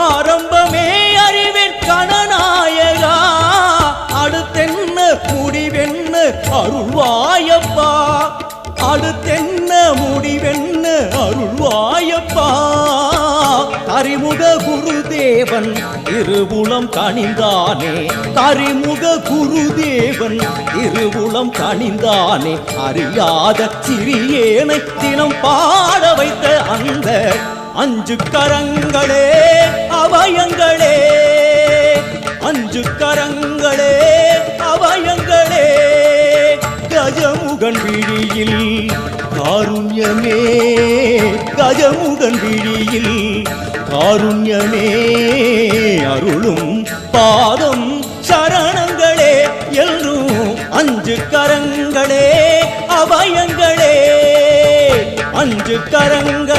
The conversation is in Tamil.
ஆரம்பமே அறிவின் கணநாயகா அடுத்தென்ன முடிவென்ன அருள்வாயப்பா அடுத்தென்ன முடிவென்ன அருள்வாயப்பா கரிமுக குருதேவன் திருவுளம் கனிந்தானே கரிமுக குருதேவன் திருவுளம் கனிந்தானே அறியாத சிறியேனை தினம் பாட வைத்த அந்த அஞ்சு கரங்களே அவயங்களே அஞ்சு கரங்களே அவயங்களே கஜமுகன் விழியில் காருண்யமே கஜமுகன் விழியில் காருண்யமே அருளும் பாதம் சரணங்களே எல்லும் அஞ்சு கரங்களே அவயங்களே அஞ்சு கரங்கள்